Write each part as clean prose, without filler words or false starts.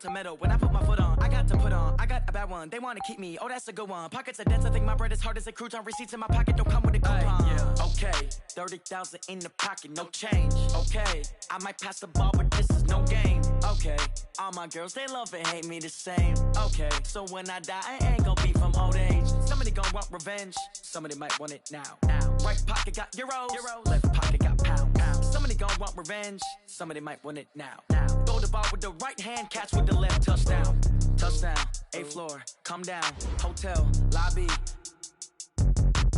Tomato, when I put my foot on, I got to put on. I got a bad one, they wanna keep me. Oh, that's a good one. Pockets are dense, I think my bread is hard as a crouton. Receipts in my pocket don't come with a coupon. Yeah. Okay, 30,000 in the pocket, no change. Okay, I might pass the ball, but this is no game. Okay, all my girls, they love and hate me the same. Okay, so when I die, I ain't gon' be from old age. Somebody gon' want revenge, somebody might want it now. Right pocket got euros, left pocket got pound. Somebody gon' want revenge, somebody might want it now. Throw the ball with the right hand, catch with the left, touchdown. Touchdown, 8th floor, come down, hotel, lobby.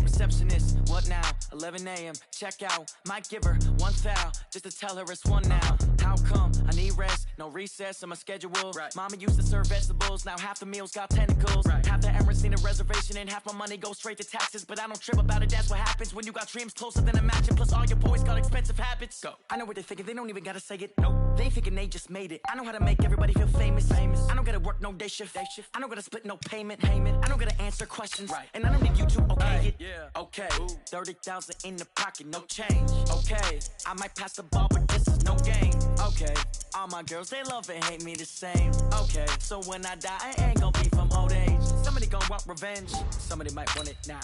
Receptionist, what now? 11 a.m., check out. Might give her one foul, just to tell her it's one now. How come? I need rest, no recess in my schedule. Right. Mama used to serve vegetables, now half the meals got tentacles. Right. Half the Emirates need a reservation and half my money goes straight to taxes. But I don't trip about it, that's what happens when you got dreams closer than a match. And plus all your boys got expensive habits. Go. I know what they're thinking, they don't even gotta say it. Nope. They ain't thinking they just made it. I know how to make everybody feel famous. I don't gotta work no day shift. I don't gotta split no payment. I don't gotta answer questions. Right. And I don't need you to okay it. Yeah. Okay, 30,000 in the pocket, no change. Okay, I might pass the ball, but this is no game. Okay, all my girls, they love and hate me the same. Okay, so when I die, I ain't gon' be from old age. Somebody gon' want revenge, somebody might want it now.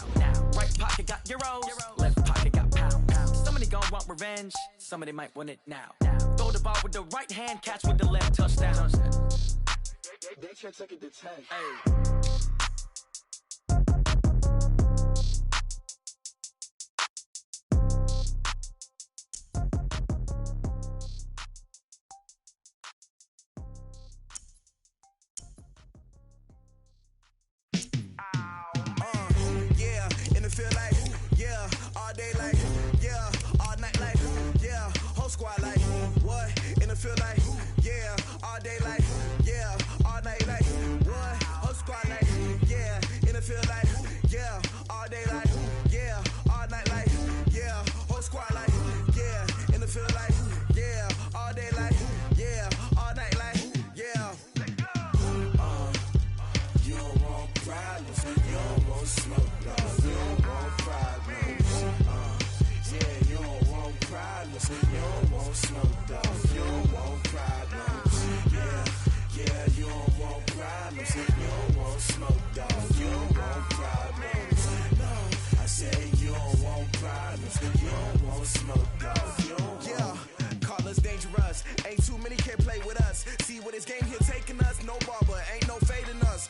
Right pocket got euros, left pocket got pound. Somebody gon' want revenge, somebody might want it now. Throw the ball with the right hand, catch with the left, touchdown. They can't take it to 10. Hey. Feel like, yeah, all day like, yeah, all night like, yeah, whole squad like, what? And it feel like, yeah, all day like, yeah, all night like, what? Whole squad like, yeah, and it feel like, yeah, all day like, yeah, all night like, yeah, whole squad like, yeah, and it feel like, yeah, all day like, yeah, all night like, yeah. You don't want problems, you don't want smoke, dog. You don't want problems. Yeah, you don't want problems. You don't want smoke, dog. You don't want problems. Yeah, you don't want problems. You don't want smoke, dog. You don't want problems. No, I say you don't want problems. You don't want smoke, dog. You don't want. Call us dangerous. Ain't too many can play with us. See where this game here taking us. No barber, ain't no fading us.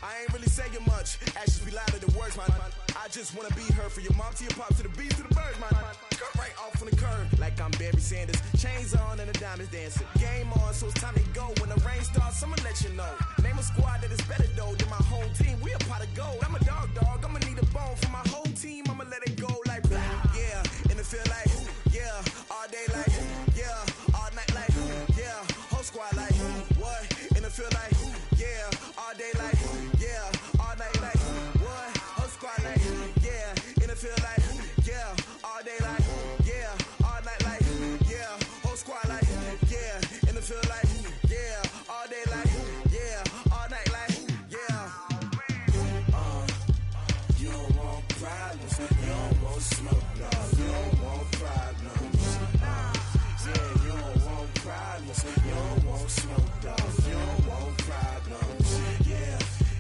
I ain't really saying much. Actions be louder than words, man. I just wanna be heard. For your mom to your pop to the beast to the birds, man. Cut right off on the curb like I'm Barry Sanders. Chains on and the diamonds dancing. Game on, so it's time to go. When the rain starts, I'ma let you know. Name a squad that is better though than my whole team. We a pot of gold. I'm a dog. I'ma need a bone for my whole team. I'ma let it go like blah. Yeah, and it feel like yeah, all day like yeah, all night like yeah, whole squad like what? And it feel like yeah, all day like yeah, all night like what? Whole squad like yeah, and it feel like yeah, all day like yeah, all night like yeah, whole squad like yeah, and it feel like yeah, all day like yeah, all night like yeah. You don't want problems. You don't want smoke, dog. You don't want problems. Yeah, you don't want problems. You don't want smoke, dog. You don't want problems.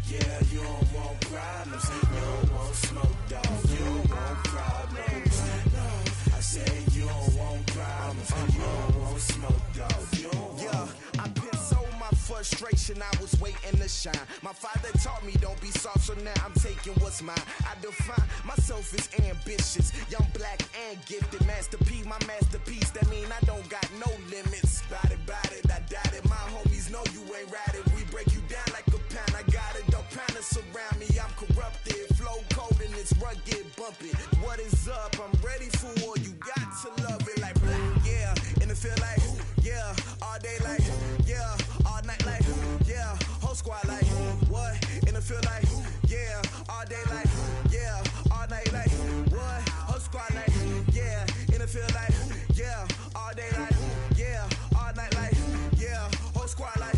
Yeah, you don't want problems. You don't want smoke, dog. You don't want problems. No, I say you don't want problems. You don't want smoke, dog. You don't want. Yeah, I've been so my frustration, I was waiting to shine. My father taught me don't be soft, so now I'm taking what's mine. I define myself as ambitious, young, black, and gifted. Master P, my masterpiece, that mean I don't got no limits. Bout it, I doubt it. My homies know you ain't ride it. We break you down like a pound. I got it, don't pound to surround me. I'm corrupted, flow cold and it's rugged, bumpy. What is up? I'm ready for war. You got to love it like blah. Yeah, and it feel like yeah, all day like yeah, all night like yeah, whole squad like what? And it feel like yeah, all day like yeah, all night like what? Whole squad like yeah, and it feel like yeah, all day like yeah, all night like yeah, whole squad like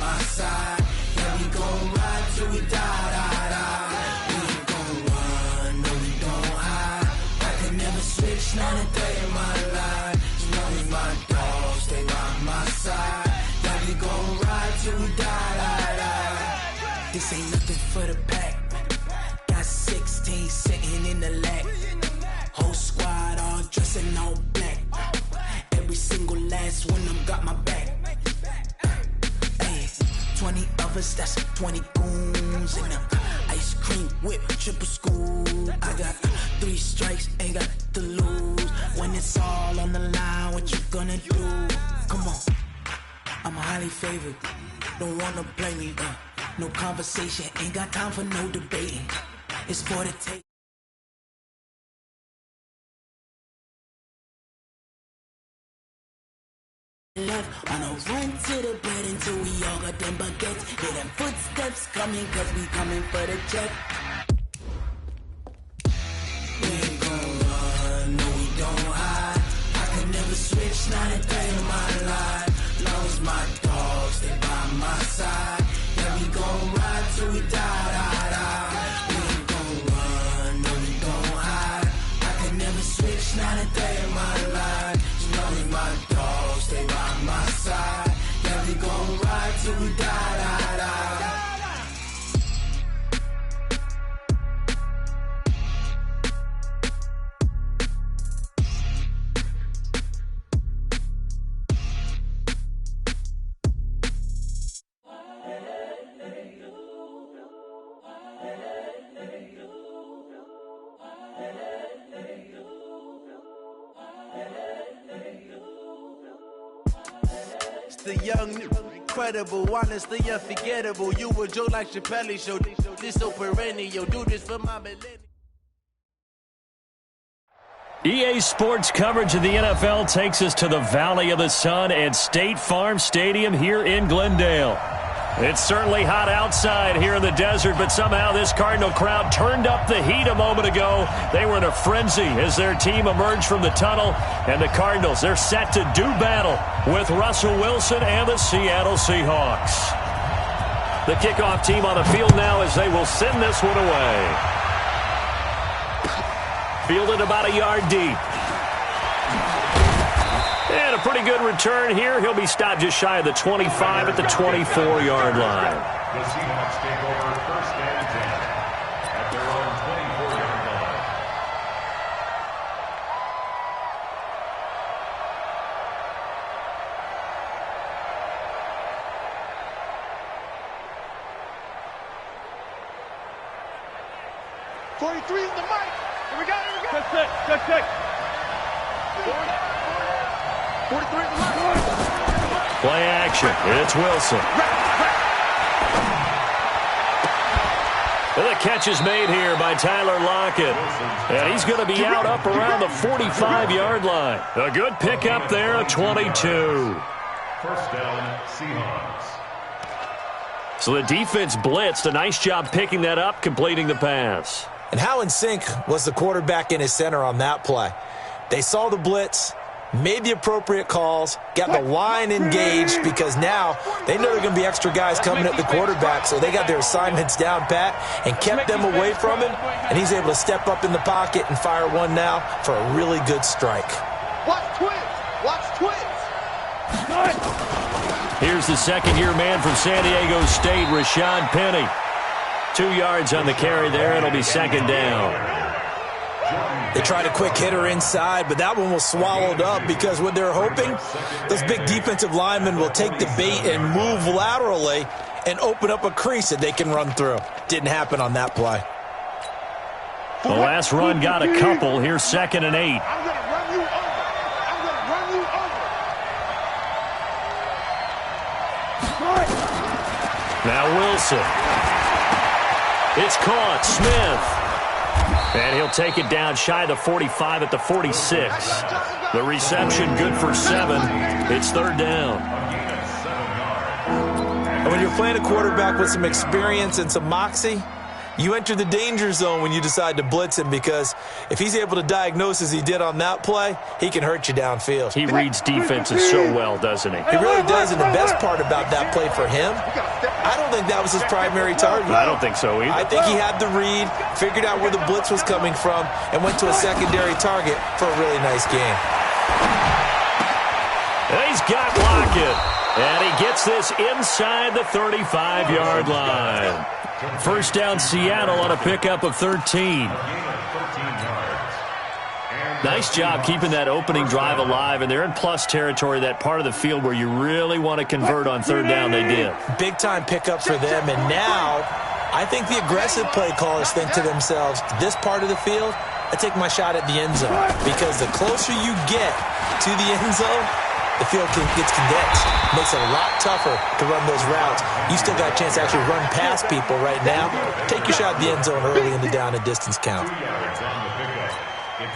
my side. Yeah, we gon' ride till we die, die, die. We ain't gon' run, no, we don't hide. I can never switch, none of day in my life. As long as my dogs stay by my side. Yeah, we gon' ride till we die, die, die. This ain't nothing for the pack. Got 16 sitting in the lap. Whole squad all dressed in all black. Every single last one of them got my back. Hey, 20 of us, that's 20 goons in the ice cream whip, triple scoop. I got 3 strikes, ain't got to lose. When it's all on the line, what you gonna do? Come on, I'm highly favored. Don't wanna play me, no conversation, ain't got time for no debating. It's for the take. Left on a run to the bed until we all got them baguettes. Hear them footsteps coming, cause we coming for the check. We ain't gon' run, no, we don't hide. I can never switch, not a day in my life. Long as my dogs stay by my side. Yeah, we gon' ride till we die, die, die. We ain't gon' run, no, we don't hide. I can never switch, not a day in my life. As long as my dogs stay by my side. Yeah, we gon' ride till we die, die, die. The young, incredible, honestly unforgettable. You a joke like Chappelle Show. This so perennial. Do this for my millennial. EA Sports coverage of the NFL takes us to the Valley of the Sun at State Farm Stadium here in Glendale. It's certainly hot outside here in the desert, but somehow this Cardinal crowd turned up the heat a moment ago. They were in a frenzy as their team emerged from the tunnel, and the Cardinals, they're set to do battle with Russell Wilson and the Seattle Seahawks. The kickoff team on the field now as they will send this one away. Fielded about a yard deep. And a pretty good return here. He'll be stopped just shy of the 25 at the 24-yard line. The Seahawks take over first and 10 at their own 24-yard line. '43 is the mic. Here we go. Check. 43 is the mic. Play action. It's Wilson. And the catch is made here by Tyler Lockett. And he's going to be out up around the 45-yard line. A good pickup there, a 22. First down, Seahawks. So the defense blitzed. A nice job picking that up, completing the pass. And how in sync was the quarterback and his center on that play? They saw the blitz, made the appropriate calls, got the line engaged because now they know there are going to be extra guys coming at the quarterback, so they got their assignments down pat and kept them away from him, and he's able to step up in the pocket and fire one now for a really good strike. Watch twins. Here's the second-year man from San Diego State, Rashad Penny. 2 yards on the carry there. It'll be second down. They tried a quick hitter inside, but that one was swallowed up because what they're hoping, those big defensive linemen will take the bait and move laterally and open up a crease that they can run through. Didn't happen on that play. The last run got a couple. Here's 2nd and 8. I'm going to run you over. Now Wilson. It's caught. Smith. And he'll take it down shy of the 45 at the 46. The reception good for 7. It's third down. And when you're playing a quarterback with some experience and some moxie, You enter the danger zone when you decide to blitz him, because if he's able to diagnose as he did on that play, he can hurt you downfield. He reads defenses so well, doesn't he? He really does, and the best part about that play for him, I don't think that was his primary target. I don't think so either. I think he had the read, figured out where the blitz was coming from, and went to a secondary target for a really nice game. He's got Lockett, and he gets this inside the 35-yard line. First down, Seattle on a pickup of 13. Nice job keeping that opening drive alive, and they're in plus territory, that part of the field where you really want to convert on third down. They did. Big-time pickup for them, and now I think the aggressive play callers think to themselves, this part of the field, I take my shot at the end zone, because the closer you get to the end zone, the field gets condensed. Makes it a lot tougher to run those routes. You still got a chance to actually run past people right now. Take your shot at the end zone early in the down and distance count.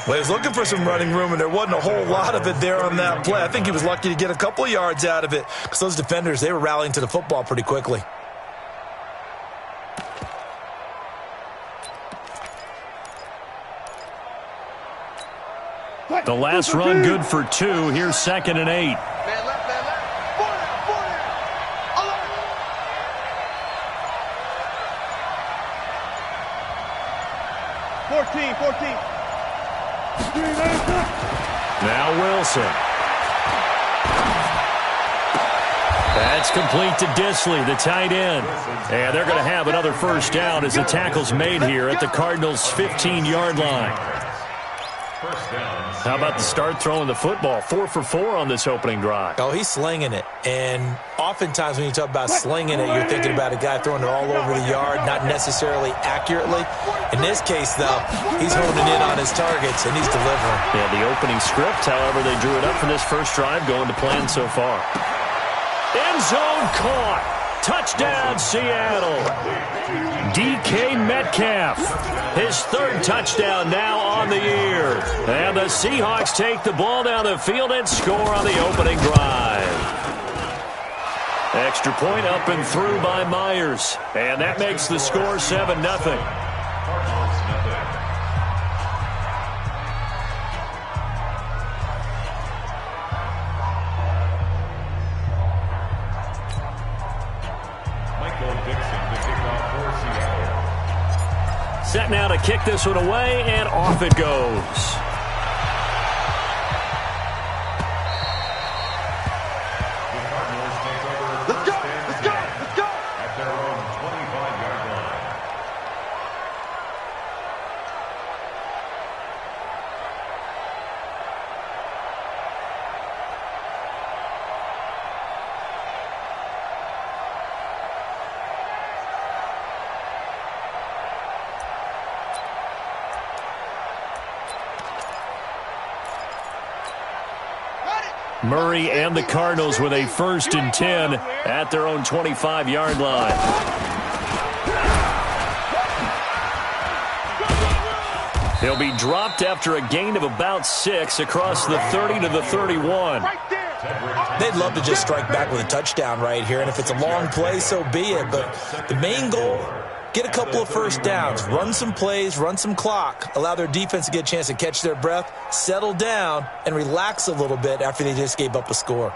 Well, he was looking for some running room, and there wasn't a whole lot of it there on that play. I think he was lucky to get a couple of yards out of it, because those defenders, they were rallying to the football pretty quickly. The last run good for 2. Here's 2nd and 8. Man left, man left. 14. Now Wilson. That's complete to Disley, the tight end. And they're going to have another first down as the tackle's made here at the Cardinals' 15-yard line. How about the start throwing the football? 4 for 4 on this opening drive. Oh, he's slinging it. And oftentimes when you talk about slinging it, you're thinking about a guy throwing it all over the yard, not necessarily accurately. In this case, though, he's honing in on his targets, and he's delivering. Yeah, the opening script, however, they drew it up for this first drive, going to plan so far. End zone caught. Touchdown, Seattle. DK Metcalf. His 3rd touchdown now on the year. And the Seahawks take the ball down the field and score on the opening drive. Extra point up and through by Myers. And that makes the score 7-0. Set now to kick this one away, and off it goes. Let's go. At their own 25-yard line. Murray and the Cardinals with a 1st and 10 at their own 25-yard line. He'll be dropped after a gain of about 6 across the 30 to the 31. They'd love to just strike back with a touchdown right here, and if it's a long play, so be it. But the main goal, get a couple of first downs, run some plays, run some clock, allow their defense to get a chance to catch their breath, settle down, and relax a little bit after they just gave up a score.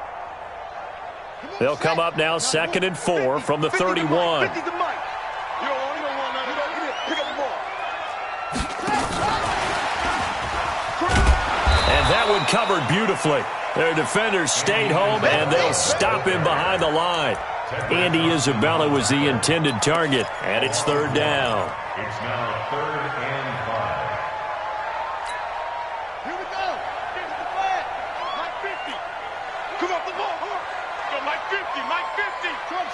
They'll come up now 2nd and 4 from the 31. And that one covered beautifully. Their defenders stayed home, and they'll stop him behind the line. Andy Isabella was the intended target, and it's 3rd down. It's now 3rd and 5. Here we go. Here's the flag. Mike 50. Come off the ball. Go Mike 50. Mike 50. Trump.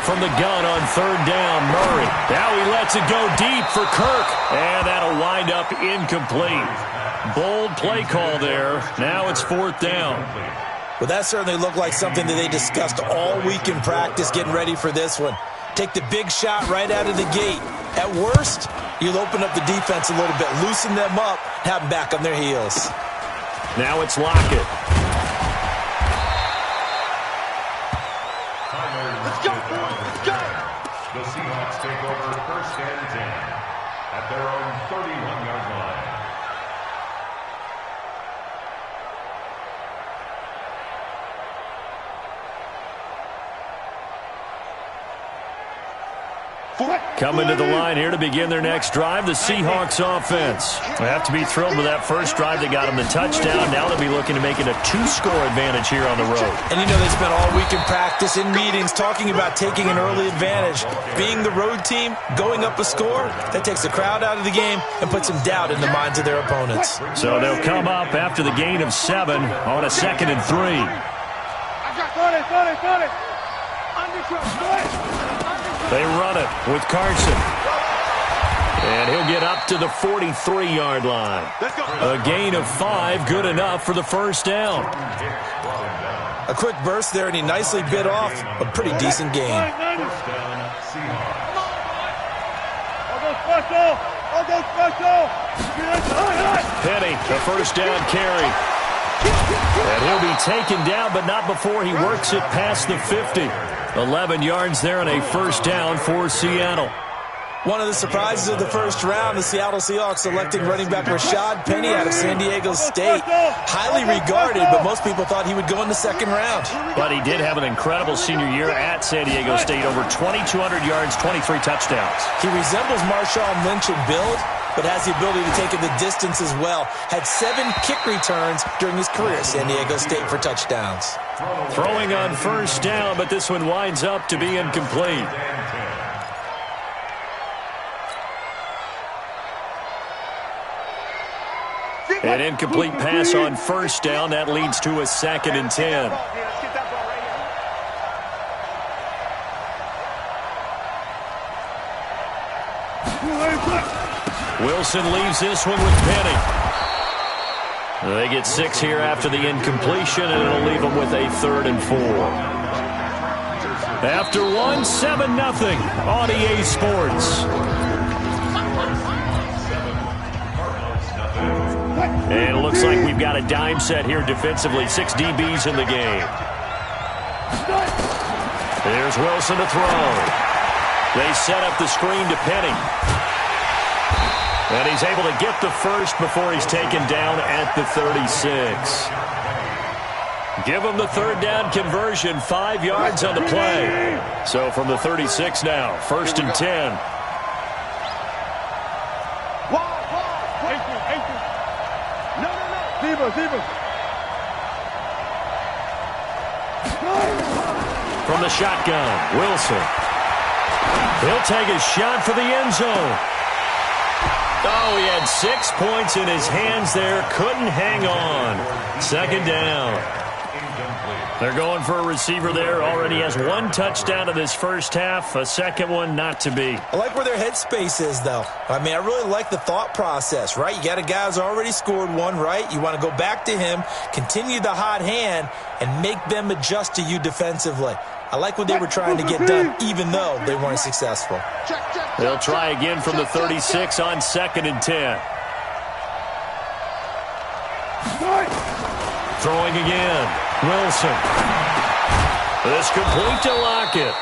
From the gun on 3rd down, Murray. Now he lets it go deep for Kirk, and that'll wind up incomplete. Bold play call there. Now it's 4th down. Well, that certainly looked like something that they discussed all week in practice getting ready for this one. Take the big shot right out of the gate. At worst, you'll open up the defense a little bit, loosen them up, have them back on their heels. Now it's Lockett. Let's go. Coming to the line here to begin their next drive, the Seahawks offense. They have to be thrilled with that first drive that got them the touchdown. Now they'll be looking to make it a 2-score advantage here on the road. And you know they spent all week in practice, in meetings, talking about taking an early advantage. Being the road team, going up a score, that takes the crowd out of the game and puts some doubt in the minds of their opponents. So they'll come up after the gain of 7 on a 2nd and 3. They run it with Carson. And he'll get up to the 43-yard line. A gain of 5, good enough for the first down. A quick burst there, and he nicely bit off a pretty decent gain. Penny, the first down carry. And he'll be taken down, but not before he works it past the 50. 11 yards there on a first down for Seattle. One of the surprises of the first round, the Seattle Seahawks selecting running back Rashad Penny out of San Diego State. Highly regarded, but most people thought he would go in the second round. But he did have an incredible senior year at San Diego State. Over 2,200 yards, 23 touchdowns. He resembles Marshawn Lynch in build, but has the ability to take it the distance as well. Had 7 kick returns during his career at San Diego State for touchdowns. Throwing on first down, but this one winds up to be incomplete. An incomplete pass on first down. That leads to a 2nd and 10. Wilson leaves this one with Penny. They get 6 here after the incompletion, and it'll leave them with a 3rd and 4. After 1, 7-0 on EA Sports. And it looks like we've got a dime set here defensively. 6 DBs in the game. There's Wilson to throw. They set up the screen to Penny. And he's able to get the first before he's taken down at the 36. Give him the 3rd down conversion, 5 yards on the play. So from the 36 now, 1st and 10. From the shotgun, Wilson. He'll take a shot for the end zone. Oh, he had 6 points in his hands there. Couldn't hang on. 2nd down. They're going for a receiver there. Already has 1 touchdown in this first half. A second one not to be. I like where their headspace is, though. I mean, I really like the thought process, right? You got a guy who's already scored 1, right? You want to go back to him, continue the hot hand, and make them adjust to you defensively. I like what they were trying to get done, even though they weren't successful. They'll try again from the 36 on 2nd and 10. Throwing again. Wilson. This complete to Lockett.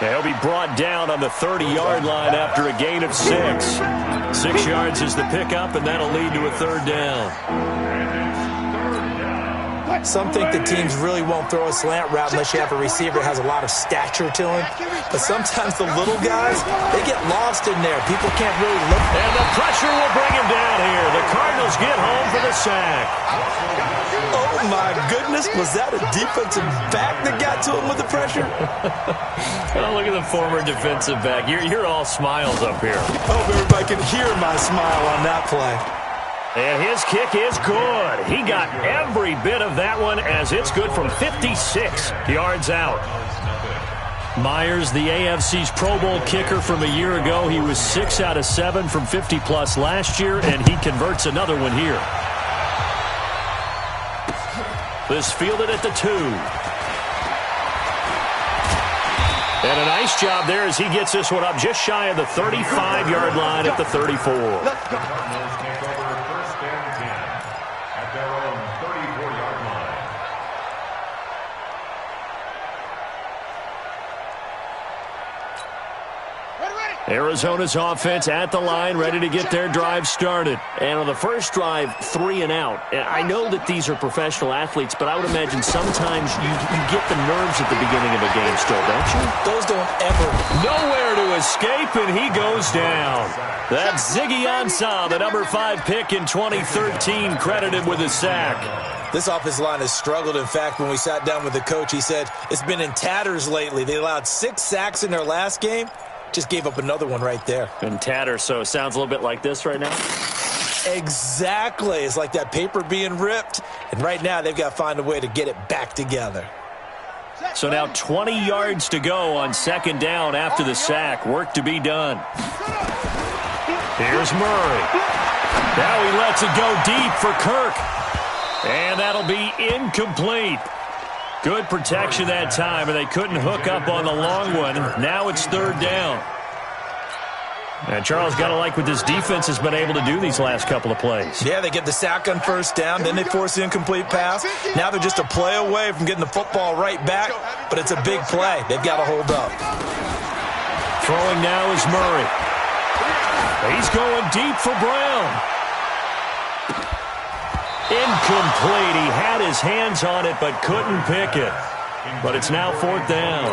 They'll be brought down on the 30-yard line after a gain of 6. 6 yards is the pickup, and that'll lead to a 3rd down. Some think that teams really won't throw a slant route unless you have a receiver that has a lot of stature to him. But sometimes the little guys, they get lost in there. People can't really look. And the pressure will bring him down here. The Cardinals get home for the sack. Oh, my goodness. Was that a defensive back that got to him with the pressure? Oh, look at the former defensive back. You're all smiles up here. Hope everybody can hear my smile on that play. And his kick is good. He got every bit of that one as it's good from 56 yards out. Myers, the AFC's Pro Bowl kicker from a year ago. He was 6 out of 7 from 50-plus last year, and he converts another one here. This fielded at the 2. And a nice job there as he gets this one up just shy of the 35-yard line at the 34. Let's go. At their own 34-yard line. Ready, ready. Arizona's offense at the line, ready to get their drive started. And on the first drive, 3 and out. And I know that these are professional athletes, but I would imagine sometimes you get the nerves at the beginning of a game still, don't you? Those don't ever. Nowhere to escape, and he goes down. That's Ziggy Ansah, the number 5 pick in 2013, credited with a sack. This offensive line has struggled. In fact, when we sat down with the coach, he said it's been in tatters lately. They allowed 6 sacks in their last game. Just gave up another one right there. In tatters, so it sounds a little bit like this right now? Exactly. It's like that paper being ripped. And right now, they've got to find a way to get it back together. So now 20 yards to go on second down after the sack. Work to be done. Here's Murray. Now he lets it go deep for Kirk. And that'll be incomplete. Good protection that time, and they couldn't hook up on the long one. Now it's third down. And Charles, got to like what this defense has been able to do these last couple of plays. Yeah, they get the sack on first down, then they force the incomplete pass. Now they're just a play away from getting the football right back, but it's a big play. They've got to hold up. Throwing now is Murray. He's going deep for Brown. Incomplete. He had his hands on it but couldn't pick it. But it's now fourth down.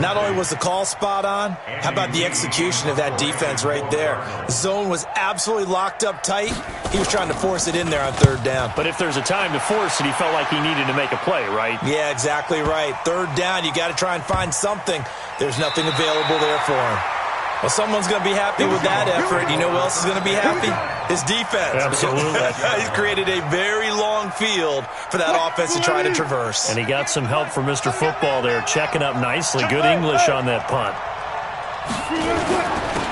Not only was the call spot on, how about the execution of that defense right there? The zone was absolutely locked up tight. He was trying to force it in there on third down. But if there's a time to force it, he felt like he needed to make a play, right? Yeah, exactly right. Third down, you got to try and find something. There's nothing available there for him. Well, someone's going to be happy with that effort. You know who else is going to be happy? His defense. Absolutely. He's created a very long field for that offense to try to traverse. And he got some help from Mr. Football there, checking up nicely. Good English on that punt.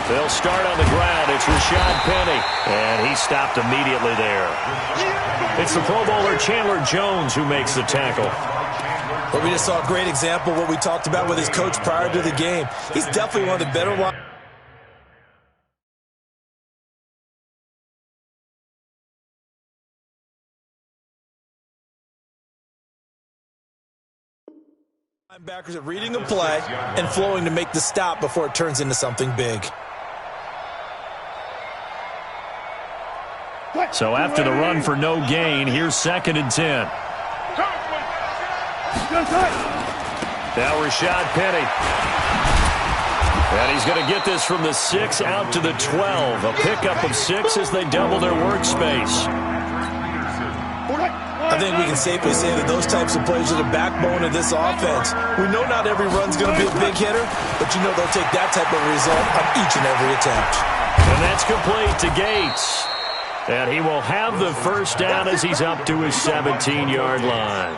They'll start on the ground. It's Rashad Penny. And he stopped immediately there. It's the Pro Bowler Chandler Jones who makes the tackle. But we just saw a great example of what we talked about with his coach prior to the game. He's definitely one of the better linebackers at reading a play and flowing to make the stop before it turns into something big. So after the run for no gain, here's 2nd and 10. Now Rashad Penny. And he's going to get this from the 6 out to the 12. A pickup of 6 as they double their workspace. I think we can safely say that those types of plays are the backbone of this offense. We know not every run's going to be a big hitter, but you know they'll take that type of result on each and every attempt. And that's complete to Gates. And he will have the first down as he's up to his 17-yard line.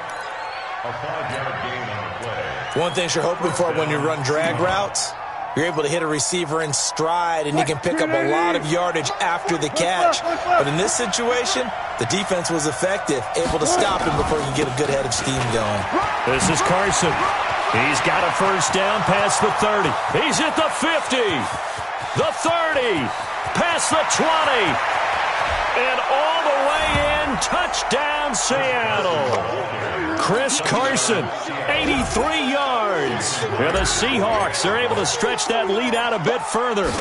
One thing you're hoping for when you run drag routes, you're able to hit a receiver in stride, and he can pick up a lot of yardage after the catch. But in this situation, the defense was effective, able to stop him before he can get a good head of steam going. This is Carson. He's got a first down past the 30. He's at the 50, the 30, past the 20, and all the way in. Touchdown, Seattle. Chris Carson, 83 yards. And the Seahawks are able to stretch that lead out a bit further.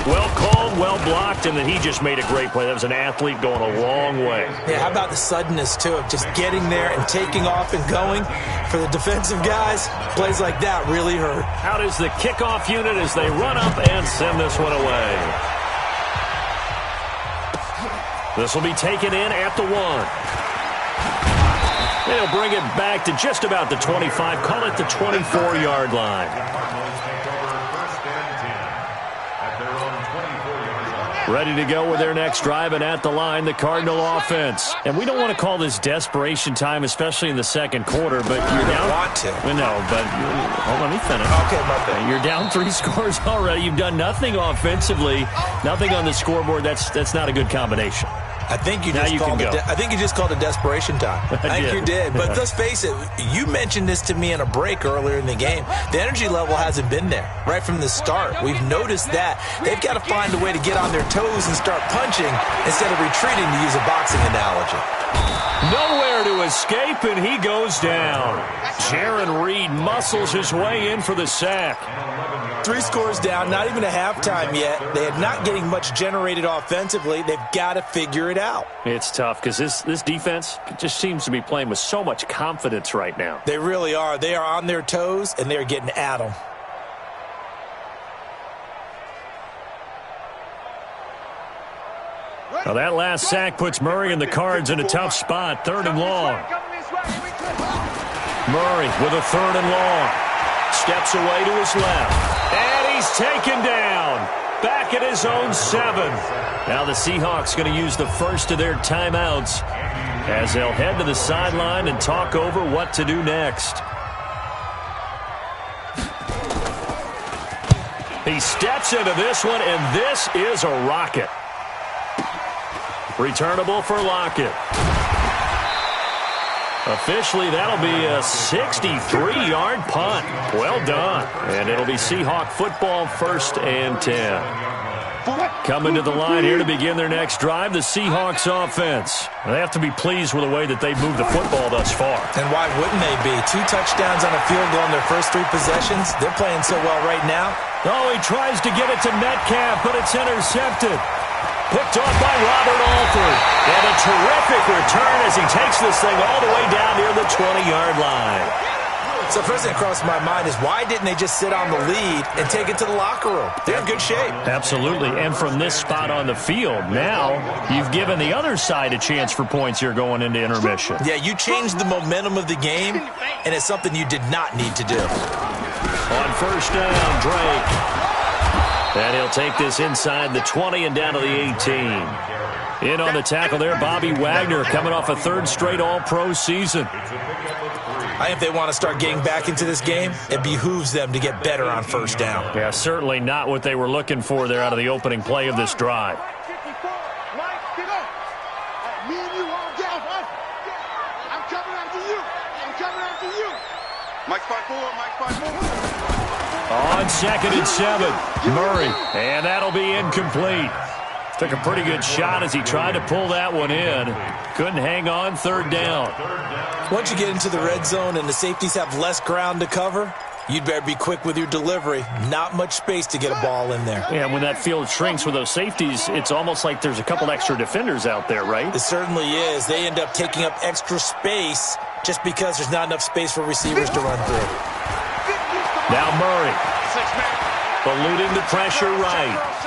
Well called, well blocked, and then he just made a great play. That was an athlete going a long way. Yeah, how about the suddenness, too, of just getting there and taking off and going? For the defensive guys, plays like that really hurt. Out is the kickoff unit as they run up and send this one away. This will be taken in at the 1. They'll bring it back to just about the 25. Call it the 24-yard line. Ready to go with their next drive, and at the line, the Cardinal offense. And we don't want to call this desperation time, especially in the second quarter, but you're down. Want to. No, but let me finish. Okay, my bad. You're down 3 scores already. You've done nothing offensively, nothing on the scoreboard. That's not a good combination. I think you just called it desperation time. I think you did. But let's face it, you mentioned this to me in a break earlier in the game. The energy level hasn't been there right from the start. We've noticed that. They've got to find a way to get on their toes and start punching instead of retreating, to use a boxing analogy. Nowhere there to escape, and he goes down. Jaron Reed muscles his way in for the sack. 3 scores down, not even a halftime yet. They are not getting much generated offensively. They've got to figure it out. It's tough because this defense just seems to be playing with so much confidence right now. They really are. They are on their toes, and they're getting at them. Now that last sack puts Murray and the Cards in a tough spot. 3rd and long. Murray with a 3rd and long. Steps away to his left. And he's taken down. Back at his own 7. Now the Seahawks going to use the first of their timeouts as they'll head to the sideline and talk over what to do next. He steps into this one, and this is a rocket. Returnable for Lockett. Officially, that'll be a 63-yard punt. Well done. And it'll be Seahawk football, 1st and 10. Coming to the line here to begin their next drive, the Seahawks offense. They have to be pleased with the way that they've moved the football thus far. And why wouldn't they be? 2 touchdowns on a field goal in their first 3 possessions. They're playing so well right now. Oh, he tries to get it to Metcalf, but it's intercepted. Picked off by Robert Alford. And a terrific return as he takes this thing all the way down near the 20-yard line. So first thing that crossed my mind is why didn't they just sit on the lead and take it to the locker room? They're in good shape. Absolutely. And from this spot on the field, now you've given the other side a chance for points here going into intermission. Yeah, you changed the momentum of the game, and it's something you did not need to do. On 1st down, Drake. And he'll take this inside the 20 and down to the 18. In on the tackle there, Bobby Wagner, coming off a 3rd straight All-Pro season. I think if they want to start getting back into this game, it behooves them to get better on 1st down. Yeah, certainly not what they were looking for there out of the opening play of this drive. On 2nd and 7, Murray, and that'll be incomplete. Took a pretty good shot as he tried to pull that one in. Couldn't hang on 3rd down. Once you get into the red zone and the safeties have less ground to cover, you'd better be quick with your delivery. Not much space to get a ball in there. Yeah, when that field shrinks with those safeties, it's almost like there's a couple extra defenders out there, right? It certainly is. They end up taking up extra space just because there's not enough space for receivers to run through. Now Murray, eluding the pressure right.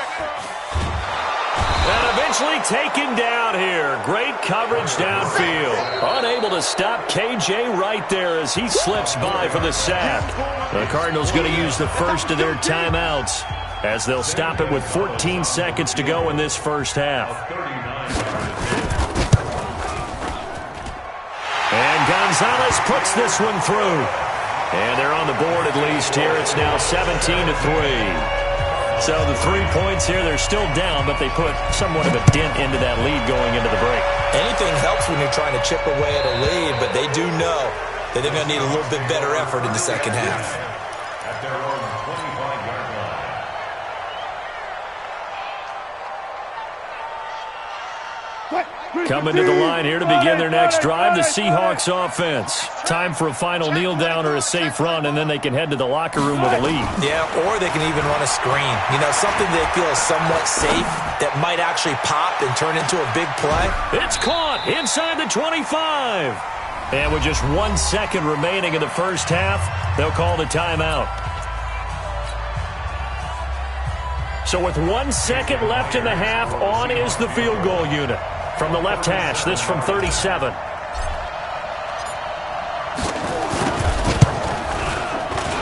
And eventually taken down here. Great coverage downfield. Unable to stop KJ right there as he slips by for the sack. The Cardinals going to use the first of their timeouts as they'll stop it with 14 seconds to go in this first half. And Gonzalez puts this one through. And they're on the board at least here. It's now 17-3. So the 3 points here, they're still down, but they put somewhat of a dent into that lead going into the break. Anything helps when you're trying to chip away at a lead, but they do know that they're going to need a little bit better effort in the second half. At their own 25-yard line. Coming to the line here to begin their next drive, the Seahawks offense. Time for a final kneel down or a safe run, and then they can head to the locker room with a lead. Yeah, or they can even run a screen. You know, something they feel is somewhat safe that might actually pop and turn into a big play. It's caught inside the 25. And with just 1 second remaining in the first half, they'll call the timeout. So with 1 second left in the half, on is the field goal unit. From the left hash, this from 37.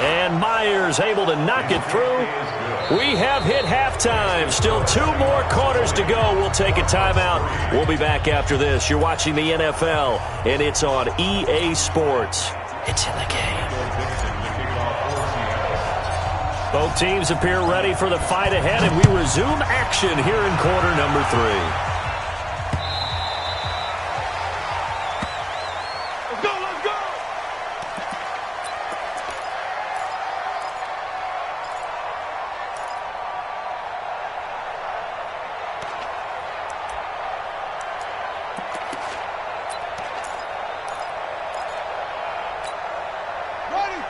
And Myers able to knock it through. We have hit halftime. Still 2 more quarters to go. We'll take a timeout. We'll be back after this. You're watching the NFL, and it's on EA Sports. It's in the game. Both teams appear ready for the fight ahead, and we resume action here in quarter number 3.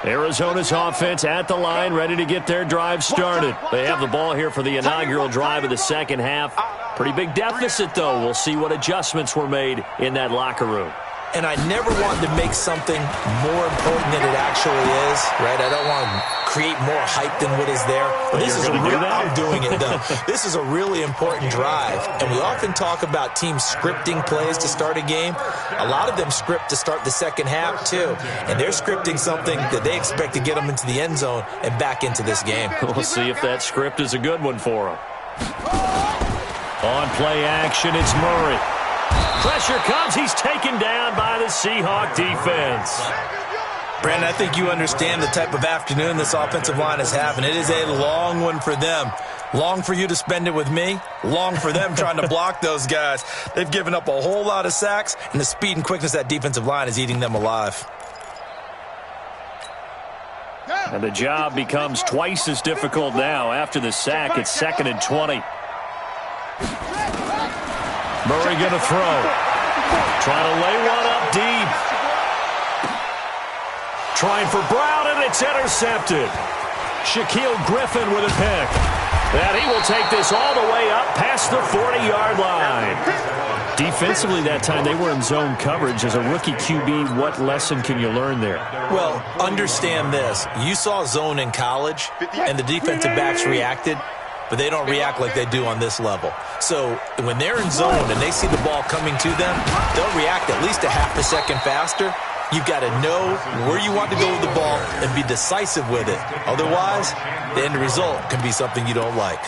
Arizona's offense at the line, ready to get their drive started. They have the ball here for the inaugural drive of the second half. Pretty big deficit, though. We'll see what adjustments were made in that locker room. And I never wanted to make something more important than it actually is, right? I don't want to create more hype than what is there. But this is I'm doing it, though. This is a really important drive. And we often talk about teams scripting plays to start a game. A lot of them script to start the second half, too. And they're scripting something that they expect to get them into the end zone and back into this game. We'll see if that script is a good one for them. On play action, it's Murray. Pressure comes. He's taken down by the Seahawk defense. Brandon, I think you understand the type of afternoon this offensive line is having. It is a long one for them. Long for you to spend it with me. Long for them trying to block those guys. They've given up a whole lot of sacks, and the speed and quickness of that defensive line is eating them alive. And the job becomes twice as difficult now. After the sack, it's 2nd and 20. Murray going to throw. Trying to lay one up deep. Trying for Brown, and it's intercepted. Shaquille Griffin with a pick. And he will take this all the way up past the 40-yard line. Defensively that time, they were in zone coverage. As a rookie QB, what lesson can you learn there? Well, understand this. You saw zone in college, and the defensive backs reacted, but they don't react like they do on this level. So when they're in zone and they see the ball coming to them, they'll react at least a half a second faster. You've got to know where you want to go with the ball and be decisive with it. Otherwise, the end result can be something you don't like.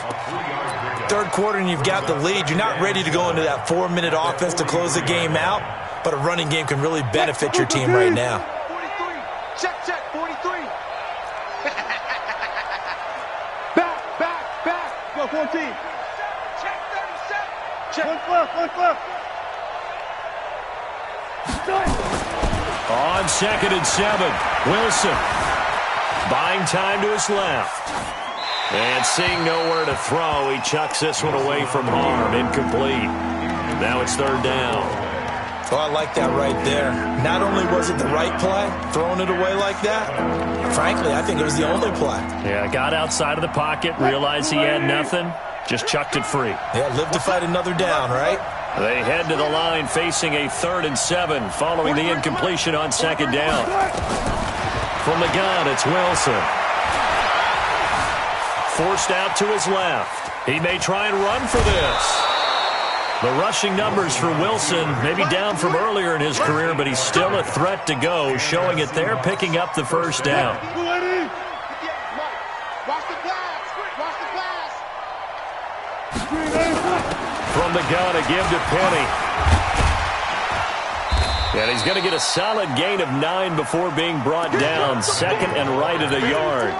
Third quarter and you've got the lead. You're not ready to go into that 4-minute offense to close the game out, but a running game can really benefit your team right now. 43. Check, 43. back. Go, 14. Check 37. Check. One clip. On 2nd and 7, Wilson buying time to his left. And seeing nowhere to throw, he chucks this one away from harm. Incomplete. Now it's 3rd down. Oh, I like that right there. Not only was it the right play, throwing it away like that, frankly, I think it was the only play. Yeah, got outside of the pocket, realized he had nothing, just chucked it free. Yeah, live to fight another down, right? They head to the line facing a 3rd and 7 following the incompletion on 2nd down. From the gun, it's Wilson. Forced out to his left. He may try and run for this. The rushing numbers for Wilson maybe down from earlier in his career, but he's still a threat to go, showing it there, picking up the 1st down. From the gun, a give to Penny. And he's going to get a solid gain of 9 before being brought down. 2nd and right at a yard.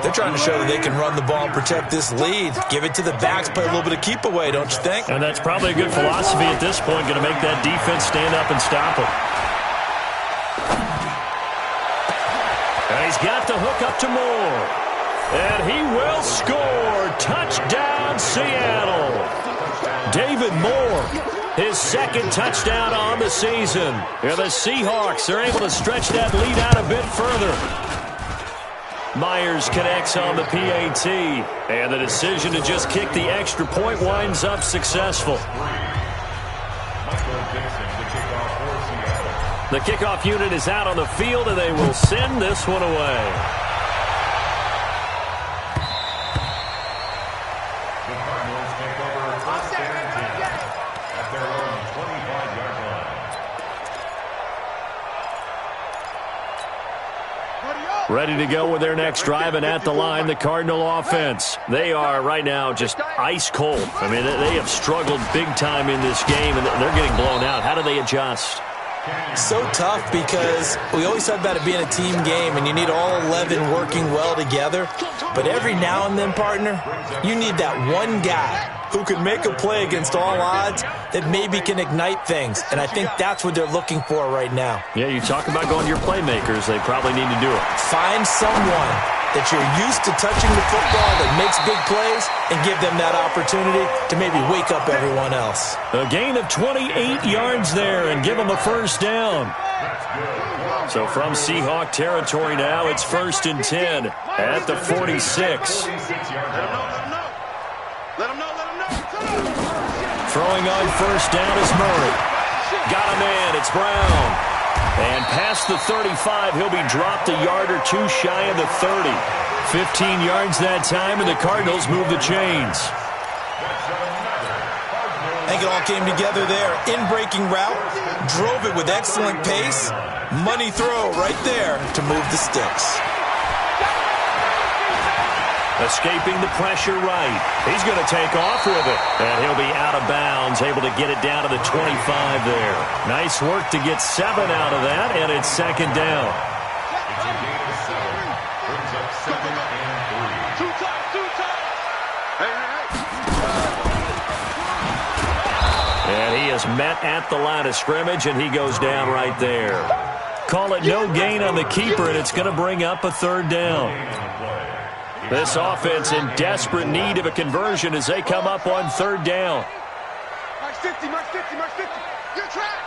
They're trying to show that they can run the ball and protect this lead. Give it to the backs, play a little bit of keep away, don't you think? And that's probably a good philosophy at this point, going to make that defense stand up and stop it. And he's got the hook up to Moore. And he will score. Touchdown, Seattle. David Moore, his 2nd touchdown on the season. And the Seahawks are able to stretch that lead out a bit further. Myers connects on the PAT, and the decision to just kick the extra point winds up successful. The kickoff unit is out on the field, and they will send this one away. The Cardinals take over 1st and 10 at their own 25-yard line. Ready to go with their next drive, and at the line, the Cardinal offense. They are right now just ice cold. I mean, they have struggled big time in this game, and they're getting blown out. How do they adjust? So tough because we always talk about it being a team game, and you need all 11 working well together. But every now and then, partner, you need that one guy who can make a play against all odds that maybe can ignite things. And I think that's what they're looking for right now. Yeah, you talk about going to your playmakers. They probably need to do it. Find someone that you're used to touching the football that makes big plays and give them that opportunity to maybe wake up everyone else. A gain of 28 yards there and give them a first down. So from Seahawk territory now, it's 1st and 10 at the 46. Throwing on first down is Murray. Got him in. It's Brown. And past the 35, he'll be dropped a yard or two shy of the 30. 15 yards that time, and the Cardinals move the chains. I think it all came together there. In-breaking route, drove it with excellent pace. Money throw right there to move the sticks. Escaping the pressure right. He's going to take off with it. And he'll be out of bounds, able to get it down to the 25 there. Nice work to get 7 out of that, and it's 2nd down. It's a gain of 7. Brings up 2nd and 3. Two times. Hey. And he is met at the line of scrimmage, and he goes down right there. Call it no gain on the keeper, and it's going to bring up a 3rd down. This offense in desperate need of a conversion as they come up on 3rd down. Mark 50. Good track.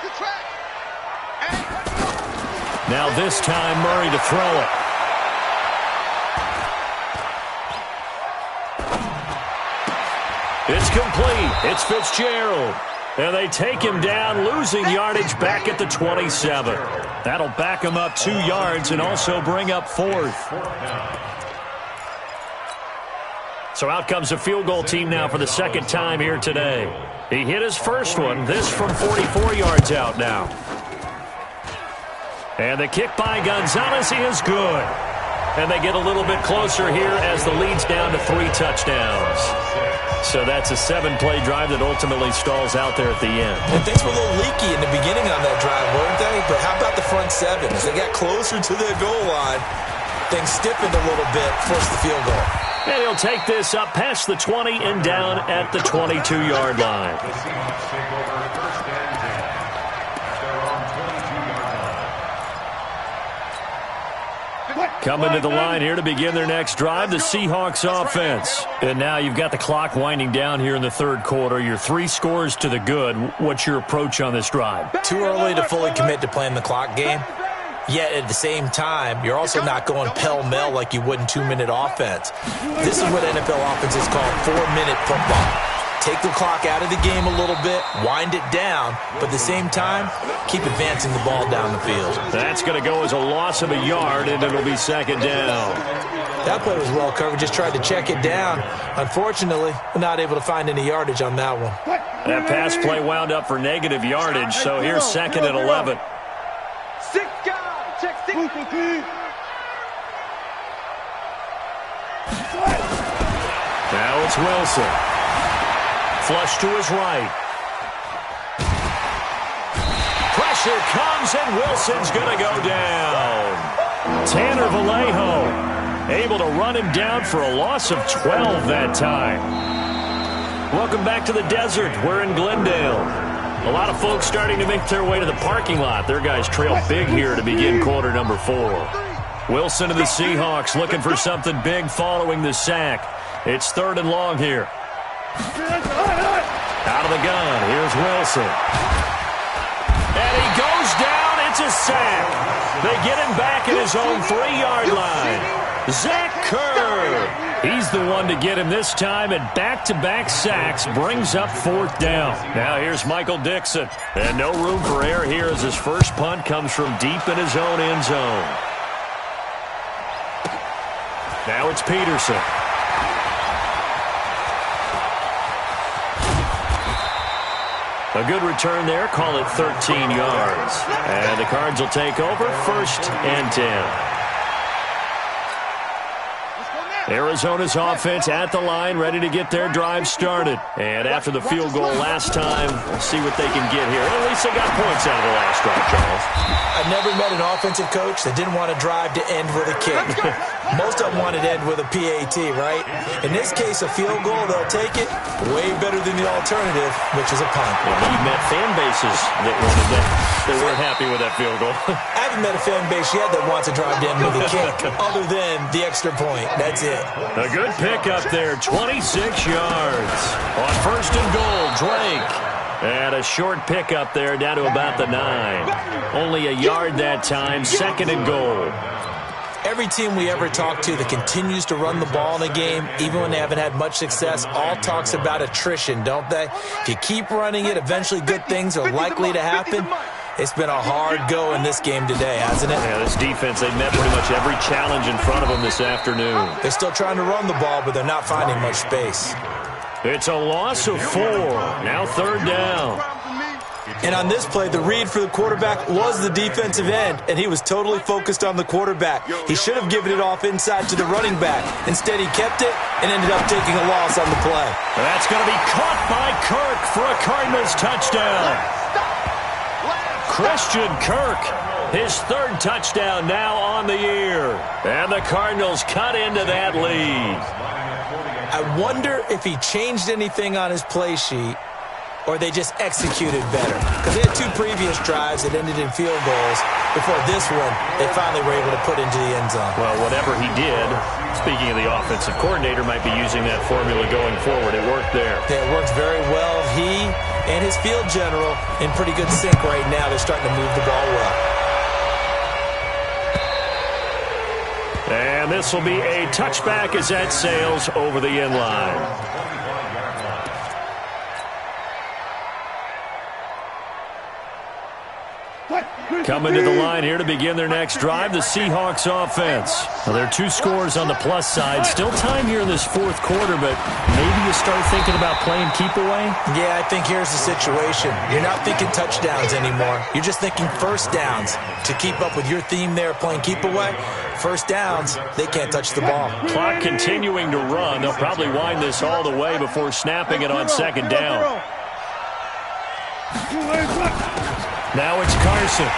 Now this time, Murray to throw it. It's complete. It's Fitzgerald. And they take him down, losing yardage back at the 27. That'll back him up 2 yards and also bring up 4th. So out comes a field goal team now for the 2nd time here today. He hit his first one, this from 44 yards out now. And the kick by Gonzalez is good. And they get a little bit closer here as the lead's down to 3 touchdowns. So that's a 7-play drive that ultimately stalls out there at the end. And things were a little leaky in the beginning on that drive, weren't they? But how about the front 7? As they got closer to the goal line, things stiffened a little bit, forced the field goal. And he'll take this up past the 20 and down at the 22-yard line. The Seahawks take over 1st and 10 at their own 22-yard line. Coming to the line here to begin their next drive, the Seahawks offense. And now you've got the clock winding down here in the 3rd quarter. You're 3 scores to the good. What's your approach on this drive? Too early to fully commit to playing the clock game. Yet at the same time, you're also not going pell-mell like you would in 2-minute offense. This is what NFL offenses call 4-minute football. Take the clock out of the game a little bit, wind it down, but at the same time, keep advancing the ball down the field. That's going to go as a loss of a yard, and it'll be 2nd down. That play was well covered, just tried to check it down. Unfortunately, not able to find any yardage on that one. That pass play wound up for negative yardage, so here's 2nd and 11. 6 guys. Check 6. Now it's Wilson. Flush to his right. Pressure comes, and Wilson's going to go down. Tanner Vallejo able to run him down for a loss of 12 that time. Welcome back to the desert. We're in Glendale. A lot of folks starting to make their way to the parking lot. Their guys trail big here to begin quarter number 4. Wilson and the Seahawks looking for something big following the sack. It's 3rd and long here. Out of the gun, here's Wilson. And he goes down, it's a sack. They get him back at his own 3-yard line. Zach Kerr, he's the one to get him this time, and back-to-back sacks brings up 4th down. Now here's Michael Dixon, and no room for error here as his first punt comes from deep in his own end zone. Now it's Peterson. A good return there, call it 13 yards. And the Cards will take over 1st and 10. Arizona's offense at the line, ready to get their drive started. And after the field goal last time, we'll see what they can get here. At least they got points out of the last drive, Charles. I've never met an offensive coach that didn't want to drive to end with a kick. Most of them wanted to end with a PAT, right? In this case, a field goal, they'll take it way better than the alternative, which is a punt. Well, he met fan bases that wanted that. They weren't happy with that field goal. I haven't met a fan base yet that wants to drive down with a kick other than the extra point. That's it. A good pick up there, 26 yards. On first and goal, Drake. And a short pick up there down to about the 9. Only a yard that time, second and goal. Every team we ever talk to that continues to run the ball in a game, even when they haven't had much success, all talks about attrition, don't they? If you keep running it, eventually good things are likely to happen. It's been a hard go in this game today, hasn't it? Yeah, this defense, they met pretty much every challenge in front of them this afternoon. They're still trying to run the ball, but they're not finding much space. It's a loss of 4. Now third down. And on this play, the read for the quarterback was the defensive end, and he was totally focused on the quarterback. He should have given it off inside to the running back. Instead, he kept it and ended up taking a loss on the play. That's going to be caught by Kirk for a Cardinals touchdown. Christian Kirk, his third touchdown now on the year. And the Cardinals cut into that lead. I wonder if he changed anything on his play sheet or they just executed better. Because they had 2 previous drives that ended in field goals. Before this one, they finally were able to put into the end zone. Well, whatever he did, speaking of the offensive coordinator, might be using that formula going forward. It worked there. Yeah, it worked very well. He and his field general in pretty good sync right now. They're starting to move the ball well. And this will be a touchback as that sails over the end line. Coming to the line here to begin their next drive, the Seahawks offense. Well, there are 2 scores on the plus side. Still time here in this fourth quarter, but maybe you start thinking about playing keep away? Yeah, I think here's the situation. You're not thinking touchdowns anymore. You're just thinking first downs. To keep up with your theme there, playing keep away, first downs, they can't touch the ball. Clock continuing to run. They'll probably wind this all the way before snapping it on second down. Now it's Carson.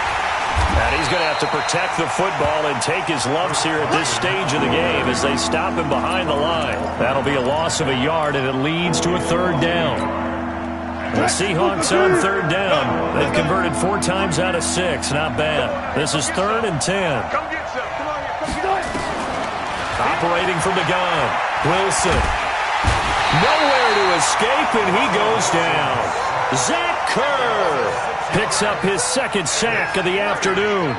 And he's going to have to protect the football and take his lumps here at this stage of the game as they stop him behind the line. That'll be a loss of a yard, and it leads to a third down. The Seahawks on third down. They've converted 4 times out of 6. Not bad. This is 3rd and 10. Operating from the gun. Wilson. Nowhere to escape, and he goes down. Zach Kerr picks up his second sack of the afternoon.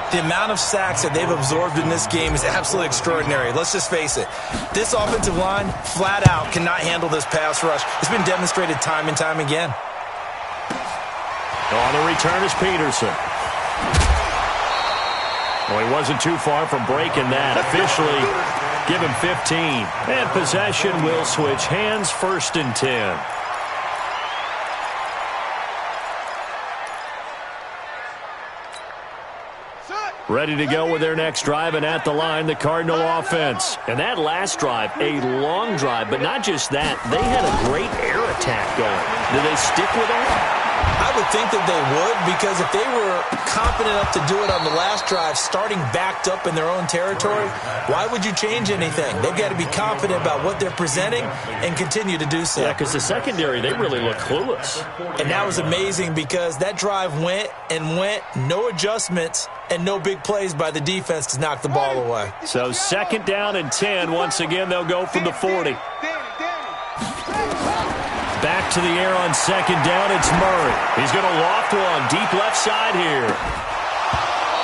The amount of sacks that they've absorbed in this game is absolutely extraordinary. Let's just face it. This offensive line, flat out, cannot handle this pass rush. It's been demonstrated time and time again. On the return is Peterson. Well, he wasn't too far from breaking that. Officially, give him 15. And possession will switch hands, 1st and 10. Ready to go with their next drive, and at the line, the Cardinal offense. And that last drive, a long drive, but not just that. They had a great air attack going. Do they stick with that? I would think that they would, because if they were confident enough to do it on the last drive, starting backed up in their own territory, why would you change anything? They've got to be confident about what they're presenting and continue to do so. Yeah, because the secondary, they really look clueless. And that was amazing because that drive went and went, no adjustments, and no big plays by the defense to knock the ball away. So 2nd down and 10. Once again, they'll go from the 40. Back to the air on 2nd down, it's Murray. He's going to loft one deep left side here.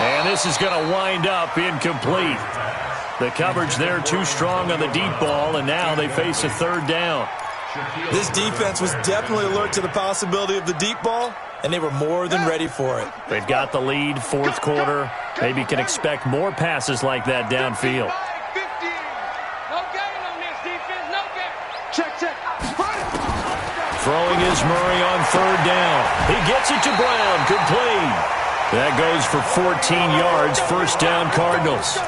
And this is going to wind up incomplete. The coverage there too strong on the deep ball, and now they face a 3rd down. This defense was definitely alert to the possibility of the deep ball, and they were more than ready for it. They've got the lead, 4th quarter. Maybe can expect more passes like that downfield. Throwing is Murray on 3rd down. He gets it to Brown, complete. That goes for 14 yards, 1st down Cardinals.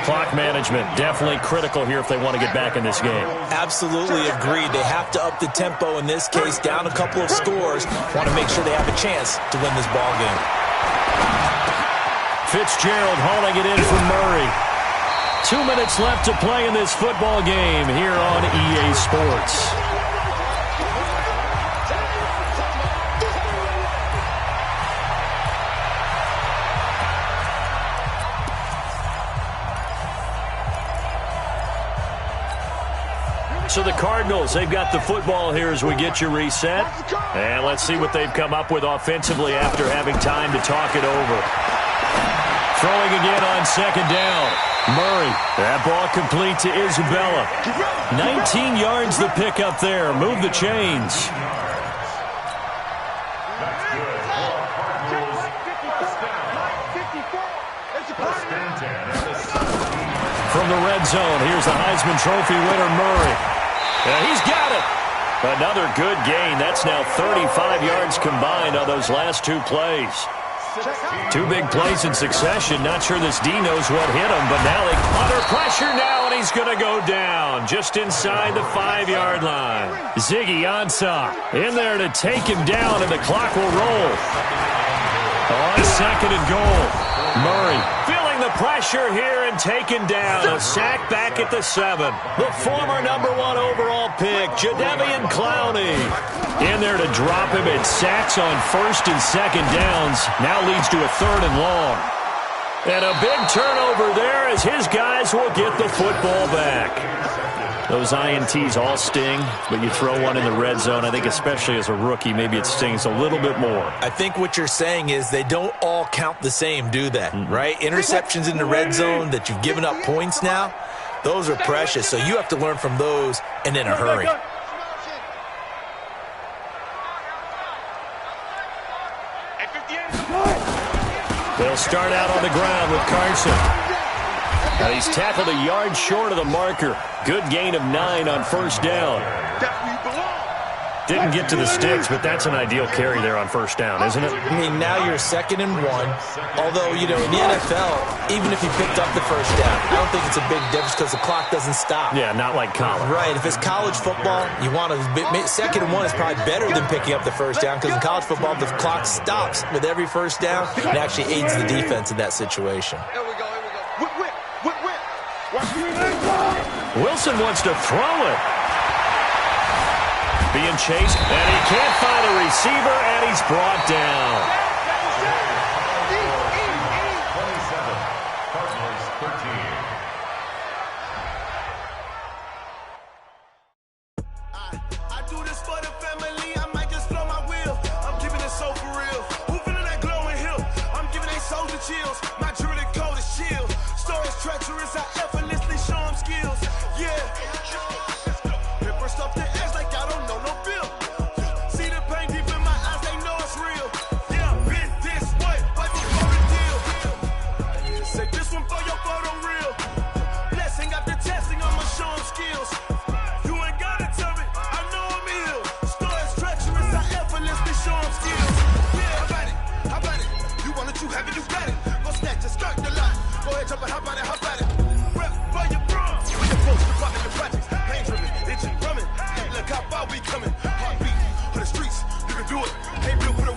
Clock management definitely critical here if they want to get back in this game. Absolutely agreed. They have to up the tempo in this case, down a couple of scores. Want to make sure they have a chance to win this ball game. Fitzgerald hauling it in for Murray. 2 minutes left to play in this football game here on EA Sports. So the Cardinals, they've got the football here as we get you reset. And let's see what they've come up with offensively after having time to talk it over. Throwing again on second down. Murray, that ball complete to Isabella. 19 yards the pick up there. Move the chains. From the red zone, here's the Heisman Trophy winner, Murray. He's got it. Another good gain. That's now 35 yards combined on those last two plays. Two big plays in succession. Not sure this D knows what hit him, but now under pressure now, and he's going to go down just inside the 5-yard line. Ziggy Ansah in there to take him down, and the clock will roll. On second and goal, Murray feeling the pressure here and taken down. A sack back at the 7. The former number 1 overall pick, Jadeveon Clowney, in there to drop him at sacks on first and second downs. Now leads to a 3rd and long. And a big turnover there as his guys will get the football back. Those INTs all sting, but you throw one in the red zone, I think especially as a rookie, maybe it stings a little bit more. I think what you're saying is they don't all count the same, do they? Right? Interceptions in the red zone that you've given up points now, those are precious. So you have to learn from those and in a hurry. They'll start out on the ground with Carson. And he's tackled a yard short of the marker. Good gain of 9 on first down. Didn't get to the sticks, but that's an ideal carry there on first down, isn't it? I mean, now you're 2nd and 1. Although, you know, in the NFL, even if you picked up the first down, I don't think it's a big difference because the clock doesn't stop. Yeah, not like college. Right. If it's college football, you want to 2nd and 1 is probably better than picking up the first down because in college football, the clock stops with every first down. It actually aids the defense in that situation. Here we go. Whip. Wilson wants to throw it. Being chased, and he can't find a receiver, and he's brought down. 27, Cardinals 13. I do this for the family, I might just blow my wheel. I'm giving it so for real. Who feeling that glowing hill? I'm giving they soldier chills. My jewelry cold is chill. Stories treacherous, I effortlessly show them skills. Yeah. Paper stuff the edge like I don't know no bill. See the pain deep in my eyes, they know it's real. Yeah, been this way, right before the deal. Say this one for your photo real. Blessing after testing, I'ma show them skills. You ain't gotta tell me, I know I'm ill. Stories treacherous, I effortlessly show them skills. Yeah, how about it? You want it, you have it, you got it. Go snatch it, start the lot. Go ahead, jump it, how about it? Rep for your bro. When you're supposed to rock in your projects. Pain driven, itching, drumming. Look how far we coming. Heartbeat for the streets, you can do it. Ain't real for the